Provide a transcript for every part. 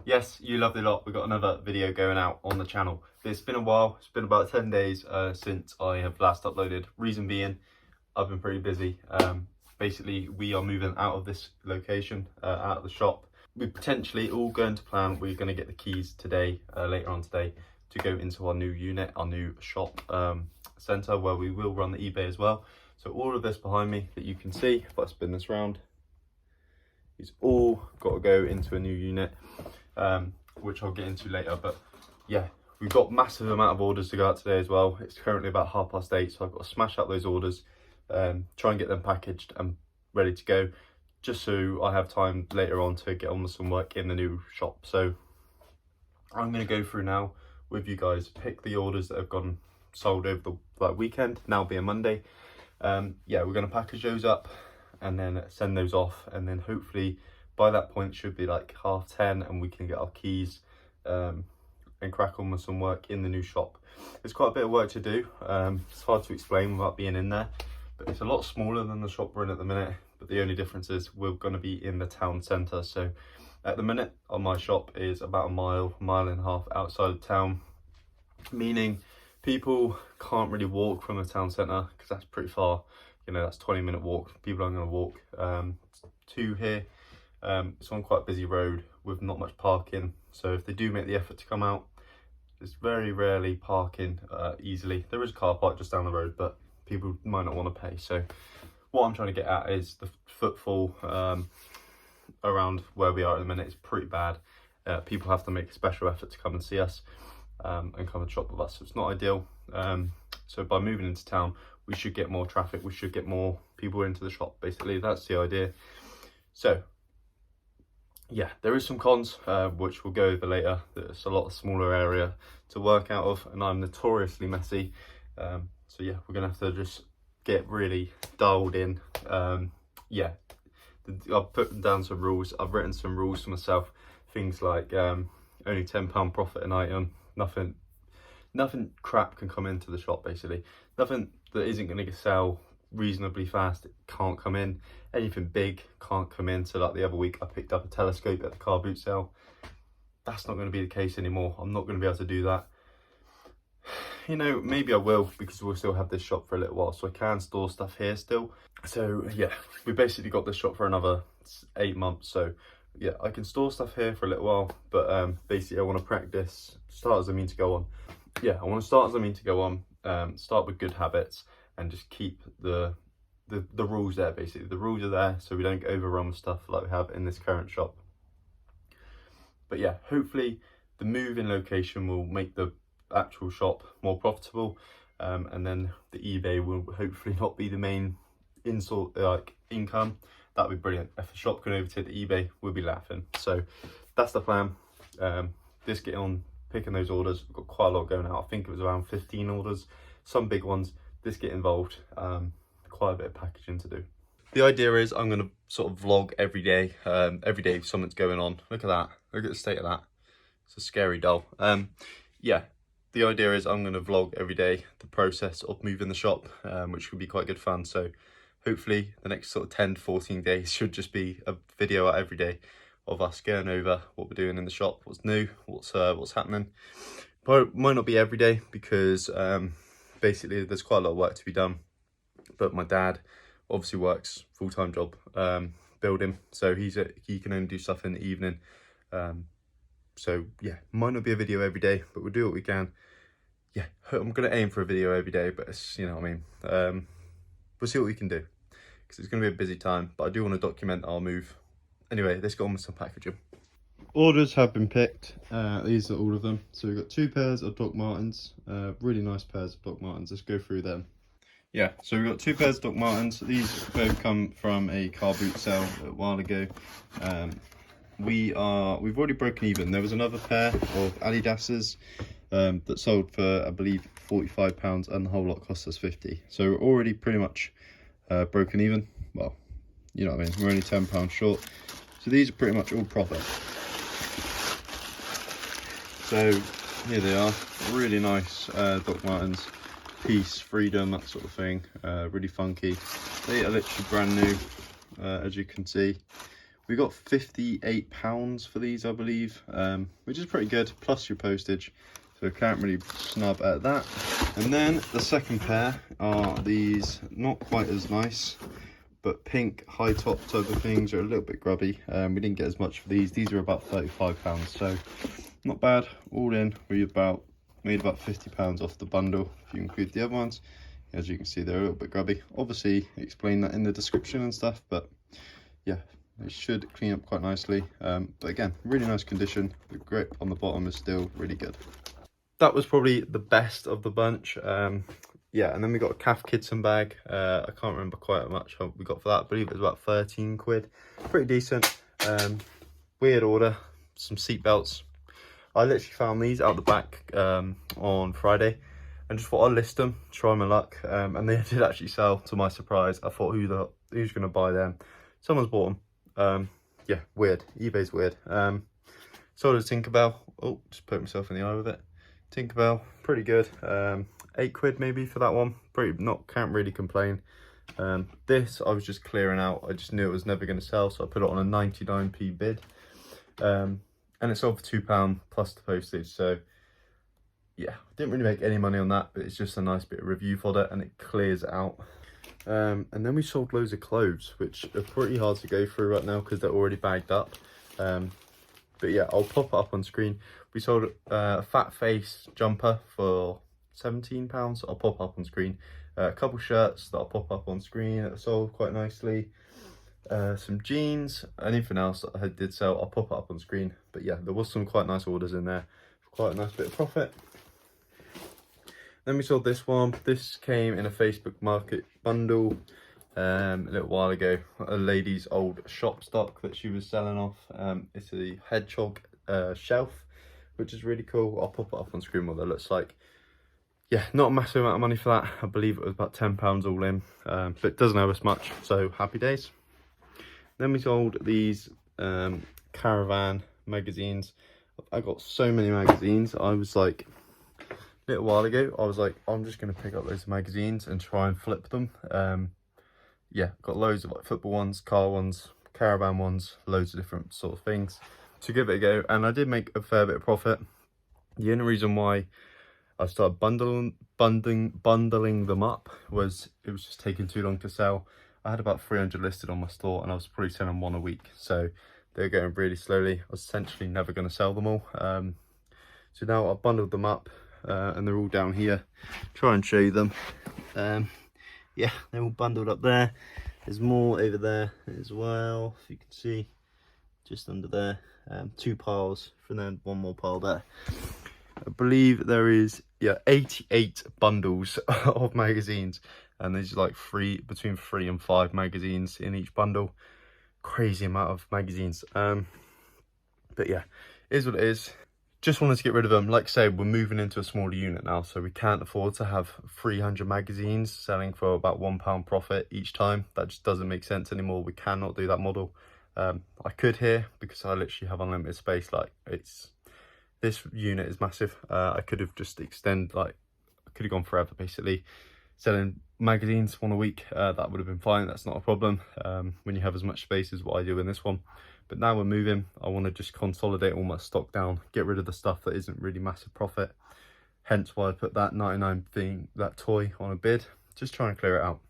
Yes, you loved it a lot. We've got another video going out on the channel. It's been a while. It's been about 10 days since I have last uploaded. Reason being, I've been pretty busy. Basically, we are moving out of this location, out of the shop. We're potentially all going to plan. We're going to get the keys today, later on today, to go into our new unit, our new shop centre, where we will run the eBay as well. So all of this behind me that you can see, if I spin this round, it's all got to go into a new unit. Which I'll get into later, but yeah, we've got massive amount of orders to go out today as well. It's currently about 8:30, so I've got to smash out those orders, try and get them packaged and ready to go, just so I have time later on to get on with some work in the new shop. So I'm going to go through now with you guys, pick the orders that have gone sold over the weekend, now being Monday. Yeah, we're going to package those up and then send those off, and then hopefully by that point should be like 10:30 and we can get our keys and crack on with some work in the new shop. There's quite a bit of work to do. It's hard to explain without being in there, but it's a lot smaller than the shop we're in at the minute. But the only difference is we're going to be in the town centre. So at the minute, my shop is about a mile and a half outside of town, meaning people can't really walk from the town centre because that's pretty far. You know, that's 20-minute walk. People aren't going to walk to here. It's on quite a busy road with not much parking, so if they do make the effort to come out, there's very rarely parking easily. There is a car park just down the road, but people might not want to pay. So what I'm trying to get at is the footfall around where we are at the minute is pretty bad. People have to make a special effort to come and see us and come and shop with us, so it's not ideal. So by moving into town, we should get more traffic, we should get more people into the shop. Basically, that's the idea. So yeah, there is some cons, which we'll go over later. There's a lot smaller area to work out of, and I'm notoriously messy. So yeah, we're gonna have to just get really dialed in. Yeah, I've put down some rules. I've written some rules for myself. Things like only £10 profit an item. Nothing crap can come into the shop. Basically, nothing that isn't going to sell reasonably fast, it can't come in. Anything big can't come in. So like the other week I picked up a telescope at the car boot sale. That's not going to be the case anymore. I'm not going to be able to do that. You know, maybe I will, because we'll still have this shop for a little while, so I can store stuff here still. So yeah, we basically got this shop for another 8 months, so yeah, I can store stuff here for a little while, but basically I want to practice, start as I mean to go on. Yeah, I want to start as I mean to go on, start with good habits, and just keep the rules there. Basically the rules are there so we don't get overrun with stuff like we have in this current shop. But yeah, hopefully the move in location will make the actual shop more profitable, and then the eBay will hopefully not be the main income. That'd be brilliant. If the shop can overtake the eBay, we'll be laughing. So that's the plan. Just get on picking those orders. We've got quite a lot going out. I think it was around 15 orders, some big ones. Just get involved. Quite a bit of packaging to do. The idea is I'm going to sort of vlog every day. Every day something's going on. Look at that. Look at the state of that. It's a scary doll. Yeah, the idea is I'm going to vlog every day the process of moving the shop, which would be quite good fun. So hopefully the next sort of 10 to 14 days should just be a video out every day of us going over what we're doing in the shop, what's new, what's happening. But it might not be every day because basically there's quite a lot of work to be done. But my dad obviously works full-time job building, so he can only do stuff in the evening. So yeah, might not be a video every day, but we'll do what we can. Yeah, I'm gonna aim for a video every day, but it's, you know what I mean. We'll see what we can do, because it's gonna be a busy time, but I do want to document our move. Anyway, let's go on with some packaging. Orders have been picked. These are all of them. So we've got 2 pairs of Doc Martens, really nice pairs of Doc Martens. Let's go through them. Yeah, so we've got 2 pairs of Doc Martens. These both come from a car boot sale a while ago. We've already broken even. There was another pair of Adidas's that sold for, I believe, £45, and the whole lot cost us 50. So we're already pretty much broken even. Well, you know what I mean, we're only £10 short. So these are pretty much all profit. So here they are, really nice Doc Martens. Peace, freedom, that sort of thing. Really funky. They are literally brand new, as you can see. We got £58 for these, I believe, which is pretty good, plus your postage. So can't really snub at that. And then the second pair are these, not quite as nice, but pink high top turbo things, are a little bit grubby. We didn't get as much for these. These are about £35, so not bad. All in, we made about £50 off the bundle if you include the other ones. As you can see, they're a little bit grubby. Obviously, explain that in the description and stuff, but yeah, they should clean up quite nicely. But again, really nice condition. The grip on the bottom is still really good. That was probably the best of the bunch. Yeah, and then we got a calf Kidson bag. I can't remember quite how much we got for that. I believe it was about 13 quid. Pretty decent. Weird order. Some seat belts. I literally found these out the back on Friday and just thought I'd list them, try my luck. And they did actually sell, to my surprise. I thought, who's going to buy them? Someone's bought them. Yeah, weird. eBay's weird. Sold a Tinkerbell. Oh, just put myself in the eye with it. Tinkerbell, pretty good. 8 quid maybe for that one. Can't really complain. This I was just clearing out. I just knew it was never going to sell, so I put it on a 99p bid. And it sold for £2 plus the postage. So yeah, didn't really make any money on that, but it's just a nice bit of review fodder and it clears it out. And then we sold loads of clothes, which are pretty hard to go through right now because they're already bagged up. But yeah, I'll pop it up on screen. We sold a fat face jumper for £17. I'll pop up on screen. A couple shirts that I'll pop up on screen that sold quite nicely. Some jeans, anything else that I did sell, I'll pop it up on screen. But yeah, there was some quite nice orders in there. Quite a nice bit of profit. Then we sold this one. This came in a Facebook Market bundle a little while ago. A lady's old shop stock that she was selling off. It's a hedgehog shelf, which is really cool. I'll pop it up on screen what that looks like. Yeah, not a massive amount of money for that. I believe it was about £10 all in, but it doesn't owe us much, so happy days. Then we sold these caravan magazines. I got so many magazines. I was like, a little while ago, I was like, I'm just going to pick up those magazines and try and flip them. Yeah, got loads of like football ones, car ones, caravan ones, loads of different sort of things to give it a go. And I did make a fair bit of profit. The only reason why I started bundling them up was it was just taking too long to sell. I had about 300 listed on my store and I was probably selling one a week. So they're going really slowly. I was essentially never going to sell them all. So now I've bundled them up and they're all down here. Try and show you them. Yeah, they're all bundled up there. There's more over there as well, if you can see, just under there. 2 piles, and then 1 more pile there. I believe there is 88 bundles of magazines, and there's like between 3 and 5 magazines in each bundle. Crazy amount of magazines. But yeah, it is what it is. Just wanted to get rid of them. Like I say, we're moving into a smaller unit now, so we can't afford to have 300 magazines selling for about £1 profit each time. That just doesn't make sense anymore. We cannot do that model. I could here because I literally have unlimited space. Like this unit is massive. I could have just extended, I could have gone forever basically selling magazines one a week. That would have been fine. That's not a problem when you have as much space as what I do in this one. But now we're moving, I want to just consolidate all my stock down, get rid of the stuff that isn't really massive profit. Hence why I put that 99 thing, that toy on a bid, just trying to clear it out.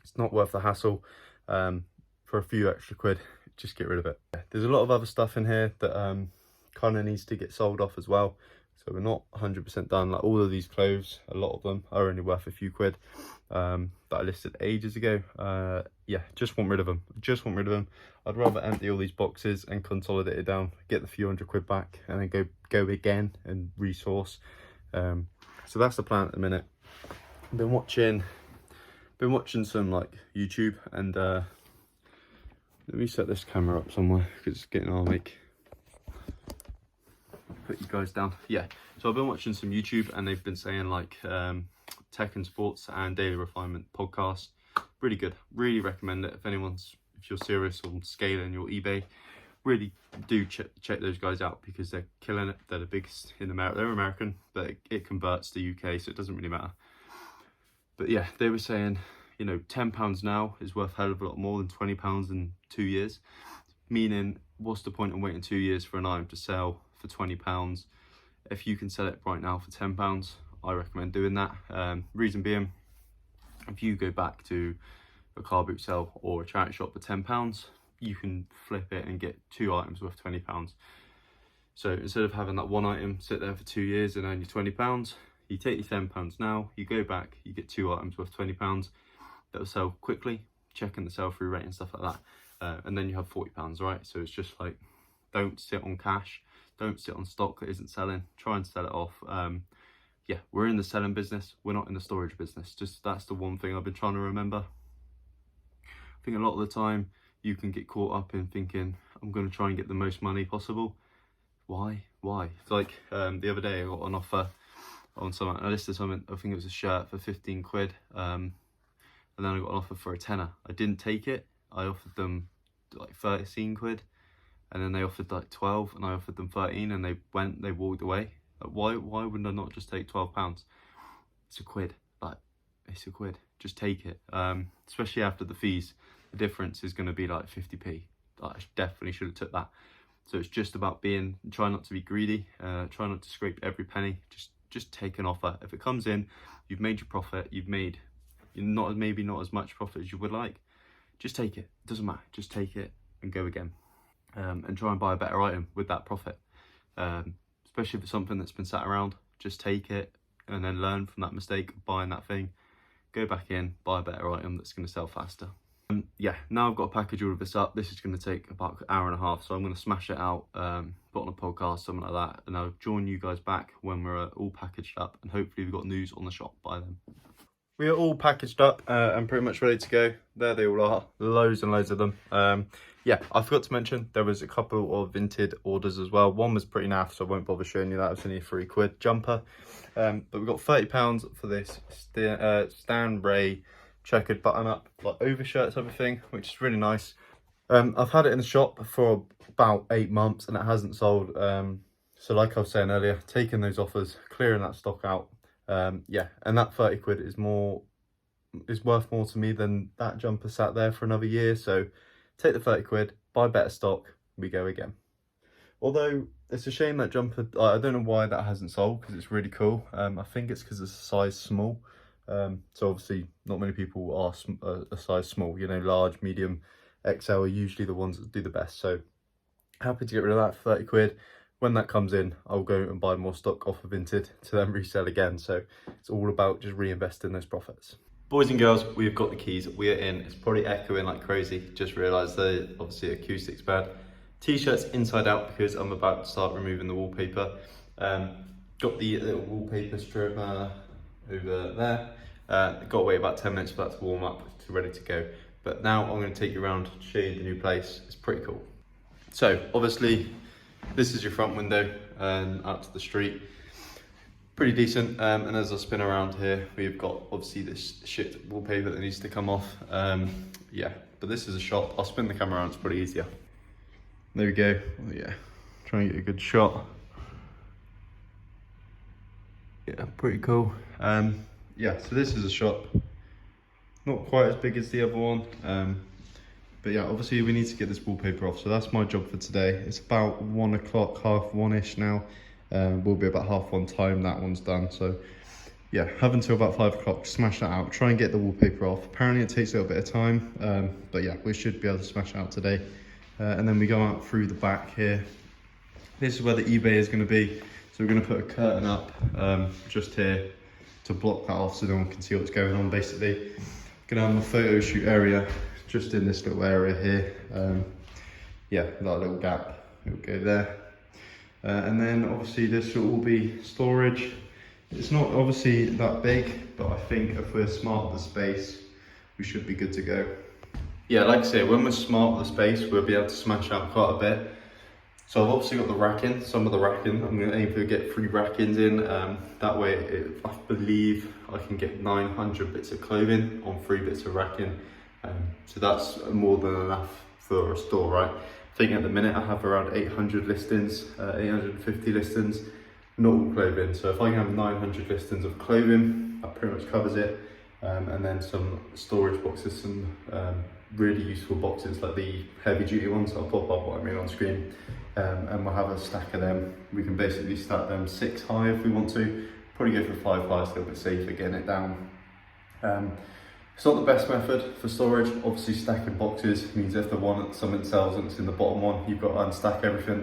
It's not worth the hassle. For a few extra quid, just get rid of it. There's a lot of other stuff in here that kind of needs to get sold off as well. So we're not 100% done. Like all of these clothes, a lot of them are only worth a few quid that I listed ages ago. Yeah, just want rid of them. I'd rather empty all these boxes and consolidate it down, get the few hundred quid back, and then go again and resource. So that's the plan at the minute. I've been watching some like YouTube, and let me set this camera up somewhere because it's getting on make. Put you guys down. Yeah, so I've been watching some YouTube and they've been saying like Tech and Sports and Daily Refinement podcast, really good. Really recommend it if you're serious on scaling your eBay. Really do check those guys out because they're killing it. They're the biggest in America. They're American, but it converts to UK, so it doesn't really matter. But yeah, they were saying, you know, £10 now is worth a hell of a lot more than £20 in 2 years. Meaning, what's the point of waiting 2 years for an item to sell for £20? If you can sell it right now for £10, I recommend doing that. Reason being, if you go back to a car boot sale or a charity shop for £10, you can flip it and get 2 items worth £20. So instead of having that one item sit there for 2 years and earn you £20, you take your £10 now, you go back, you get 2 items worth £20 that will sell quickly, checking the sell through rate and stuff like that. And then you have £40, right? So it's just like, don't sit on cash, don't sit on stock that isn't selling, try and sell it off. Yeah, we're in the selling business, we're not in the storage business. Just that's the one thing I've been trying to remember. I think a lot of the time you can get caught up in thinking, I'm going to try and get the most money possible. Why? It's like the other day I got an offer on something, I listed something, I think it was a shirt for 15 quid, and then I got an offer for a tenner. I didn't take it, I offered them like 13 quid, and then they offered like 12, and I offered them 13, and they walked away. Like, why wouldn't I not just take £12? It's a quid, like, it's a quid, just take it. Especially after the fees, the difference is going to be like 50p. I definitely should have took that. So it's just about try not to be greedy, try not to scrape every penny, just take an offer. If it comes in, you've made your profit, you've made maybe not as much profit as you would like, just take it, doesn't matter, just take it and go again. And try and buy a better item with that profit. Especially if it's something that's been sat around, just take it and then learn from that mistake of buying that thing, go back in, buy a better item that's going to sell faster. Yeah, now I've got to package all of this up. This is going to take about an hour and a half, so I'm going to smash it out, put on a podcast, something like that, and I'll join you guys back when we're all packaged up, and hopefully we've got news on the shop by then. We are all packaged up and pretty much ready to go. There they all are, loads and loads of them. Yeah, I forgot to mention there was a couple of Vinted orders as well. One was pretty naff, so I won't bother showing you that. It was only a £3 jumper. But we got £30 for this Stan Ray checkered button up, like overshirts, everything, which is really nice. I've had it in the shop for about 8 months and it hasn't sold. So like I was saying earlier, taking those offers, clearing that stock out. Yeah, and that 30 quid is worth more to me than that jumper sat there for another year. So take the 30 quid, buy better stock, we go again. Although it's a shame that jumper, I don't know why that hasn't sold, because it's really cool. I think it's because it's a size small. So obviously not many people are a size small, you know, large, medium, XL are usually the ones that do the best. So happy to get rid of that for 30 quid. When that comes in, I'll go and buy more stock off of Vinted to then resell again. So it's all about just reinvesting those profits. Boys and girls, we've got the keys, we are in. It's probably echoing like crazy. Just realised that obviously acoustics bad. T-shirts inside out because I'm about to start removing the wallpaper. Got the little wallpaper strip over there. Got to wait about 10 minutes for that to warm up, to ready to go. But now I'm going to take you around, show you the new place. It's pretty cool. So obviously this is your front window and out to the street. Pretty decent, and as I spin around here, we've got obviously this shit wallpaper that needs to come off. Yeah, but this is a shot. I'll spin the camera around, it's pretty easier. There we go. Oh, yeah, try and get a good shot. Yeah, pretty cool. Yeah, so this is a shop. Not quite as big as the other one. But yeah, obviously we need to get this wallpaper off. So that's my job for today. It's about 1 o'clock, half one-ish now. Will be about 1:30 time that one's done. So yeah, have until about 5 o'clock to smash that out. Try and get the wallpaper off. Apparently it takes a little bit of time. But yeah, we should be able to smash it out today. And then we go out through the back here. This is where the eBay is going to be. So we're going to put a curtain up just here to block that off so no one can see what's going on basically. Gonna have my photo shoot area just in this little area here. Yeah, that little gap, it'll go there. And then obviously this will all be storage. It's not obviously that big, but I think if we're smart with the space, we should be good to go. Yeah, like I say, when we're smart with the space, we'll be able to smash out quite a bit. So I've obviously got the racking, some of the racking. I'm going to aim to get 3 rackings in. That way, I believe I can get 900 bits of clothing on 3 bits of racking. So that's more than enough for a store, right? I think at the minute I have around 800 listings, 850 listings, not all clothing. So if I can have 900 listings of clothing, that pretty much covers it. And then some storage boxes, some really useful boxes, like the heavy duty ones. I'll pop up what I mean on screen, and we'll have a stack of them. We can basically stack them 6 high if we want to. Probably go for 5 high, it's a little bit safer getting it down. It's not the best method for storage. Obviously stacking boxes means if the one at something sells and it's in the bottom one, you've got to unstack everything.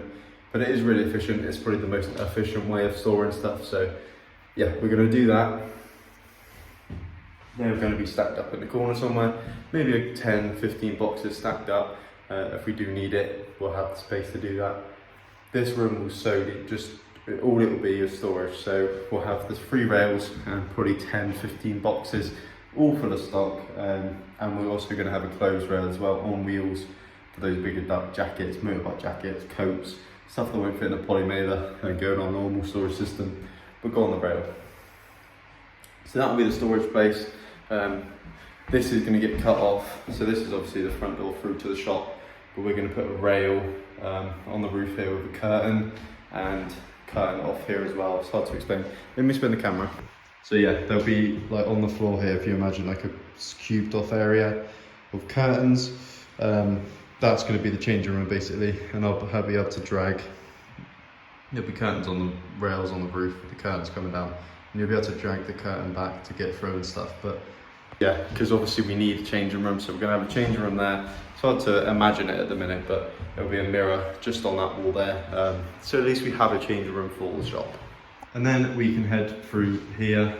But it is really efficient. It's probably the most efficient way of storing stuff. So yeah, we're going to do that. They're going to be stacked up in the corner somewhere. Maybe 10, 15 boxes stacked up. If we do need it, we'll have the space to do that. This room will solely just, all it will be is storage. So we'll have the 3 rails and probably 10, 15 boxes, all full of stock. And we're also going to have a closed rail as well on wheels for those bigger jackets, motorbike jackets, coats, stuff that won't fit in a poly mailer and go in our normal storage system, but go on the rail. So that'll be the storage space. This is going to get cut off. So this is obviously the front door through to the shop, but we're going to put a rail on the roof here with a curtain and curtain off here as well. It's hard to explain. Let me spin the camera. So yeah, there'll be like on the floor here, if you imagine like a cubed off area with curtains. That's going to be the changing room basically, and I'll be able to drag. There'll be curtains on the rails on the roof, with the curtains coming down, and you'll be able to drag the curtain back to get through and stuff. But yeah, because obviously we need a changing room, so we're going to have a changing room there. It's hard to imagine it at the minute, but there'll be a mirror just on that wall there. So at least we have a changing room for the shop. And then we can head through here.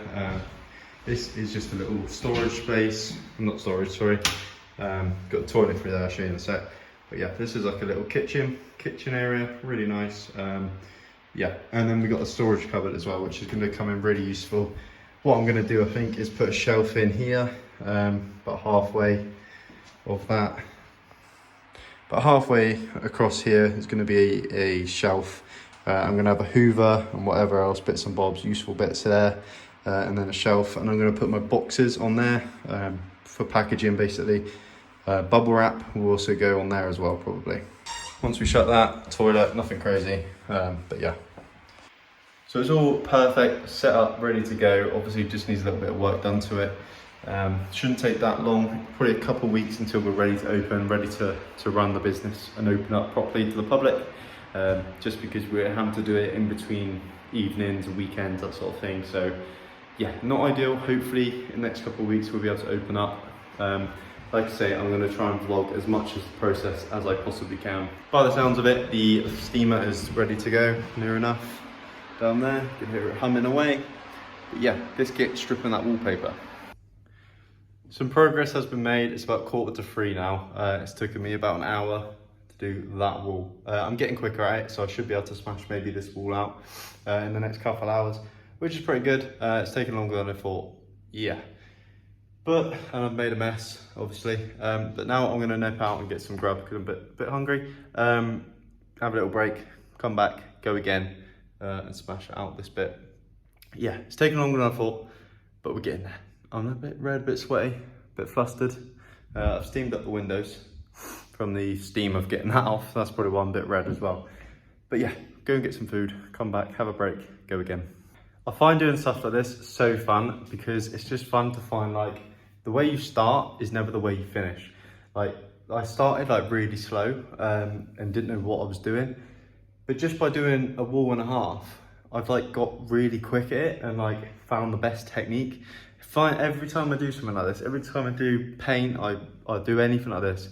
This is just a little storage space. Not storage, sorry. Got a toilet through there, I'll show you in a sec. But yeah, this is like a little kitchen area, really nice. Yeah, and then we got a storage cupboard as well, which is going to come in really useful. What I'm going to do, I think, is put a shelf in here, about halfway of that. But halfway across here is going to be a shelf. I'm going to have a hoover and whatever else, bits and bobs, useful bits there. And then a shelf, and I'm going to put my boxes on there for packaging basically. Bubble wrap will also go on there as well probably. Once we shut that, toilet, nothing crazy, but yeah. So it's all perfect, set up, ready to go. Obviously it just needs a little bit of work done to it. Shouldn't take that long, probably a couple of weeks until we're ready to open, ready to run the business and open up properly to the public. Just because we're having to do it in between evenings and weekends, that sort of thing. So yeah, not ideal. Hopefully in the next couple of weeks we'll be able to open up. Like I say, I'm going to try and vlog as much of the process as I possibly can. By the sounds of it, the steamer is ready to go, near enough. Down there, you can hear it humming away. But yeah, this kit's stripping that wallpaper. Some progress has been made. It's about 2:45 now. It's taken me about an hour to do that wall. I'm getting quicker at it, so I should be able to smash maybe this wall out in the next couple of hours, which is pretty good. It's taken longer than I thought, yeah. And I've made a mess, obviously. But now I'm gonna nip out and get some grub because I'm a bit hungry. Have a little break, come back, go again, and smash out this bit. Yeah, it's taken longer than I thought, but we're getting there. I'm a bit red, a bit sweaty, a bit flustered. I've steamed up the windows from the steam of getting that off. That's probably why I'm a bit red as well. But yeah, go and get some food, come back, have a break, go again. I find doing stuff like this so fun because it's just fun to find like, the way you start is never the way you finish. Like I started like really slow and didn't know what I was doing. But just by doing a wall and a half, I've like got really quick at it and like found the best technique. Every time I do something like this, every time I do paint, I do anything like this,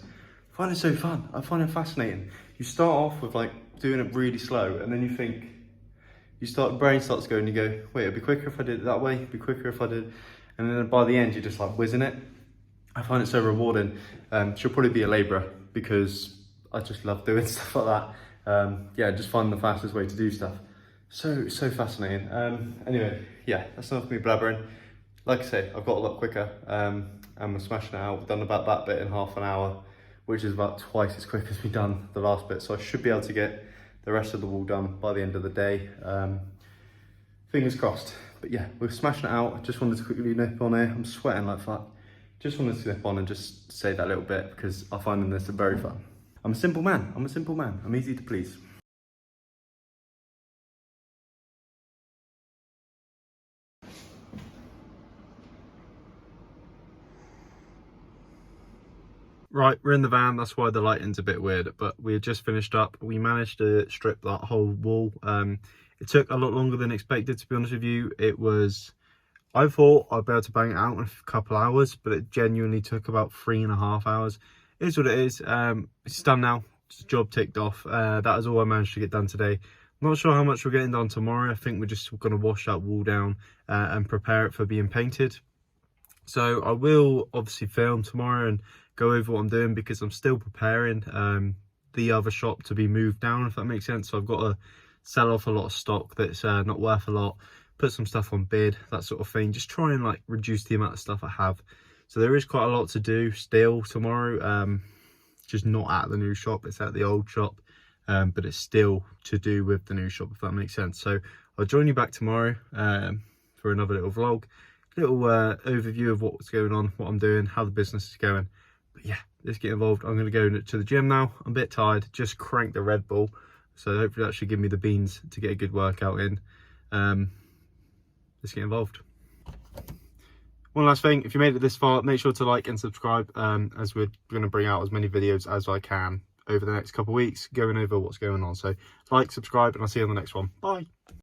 I find it so fun. I find it fascinating. You start off with like doing it really slow and then you think, brain starts going, you go, wait, it'd be quicker if I did it that way, it'd be quicker if I did. And then by the end, you're just like whizzing it. I find it so rewarding. She'll probably be a labourer because I just love doing stuff like that. Yeah, just find the fastest way to do stuff. So fascinating. Anyway, yeah, that's enough of me blabbering. Like I say, I've got a lot quicker and we're smashing it out. We've done about that bit in half an hour, which is about twice as quick as we've done the last bit. So I should be able to get the rest of the wall done by the end of the day. Fingers crossed. But yeah, we're smashing it out. Just wanted to quickly nip on here. I'm sweating like fuck. Just wanted to nip on and just say that little bit because I find this very fun. I'm a simple man. I'm easy to please. Right, we're in the van, that's why the lighting's a bit weird, but we had just finished up. We managed to strip that whole wall. It took a lot longer than expected, to be honest with you. I thought I'd be able to bang it out in a couple hours, but it genuinely took about 3.5 hours. It is what it is. It's done now. It's job ticked off. That is all I managed to get done today. I'm not sure how much we're getting done tomorrow. I think we're just going to wash that wall down and prepare it for being painted. So I will obviously film tomorrow and go over what I'm doing, because I'm still preparing the other shop to be moved down, if that makes sense. So I've got to sell off a lot of stock that's not worth a lot, put some stuff on bid, that sort of thing. Just try and like reduce the amount of stuff I have. So there is quite a lot to do still tomorrow. Just not at the new shop, it's at the old shop, but it's still to do with the new shop, if that makes sense. So I'll join you back tomorrow for another little vlog, little overview of what's going on, what I'm doing, how the business is going. But yeah, let's get involved. I'm going to go to the gym now. I'm a bit tired, just cranked the Red Bull, so hopefully that should give me the beans to get a good workout in. Let's get involved. One last thing, if you made it this far, make sure to like and subscribe, as we're going to bring out as many videos as I can over the next couple of weeks, going over what's going on. So like, subscribe, and I'll see you on the next one. Bye.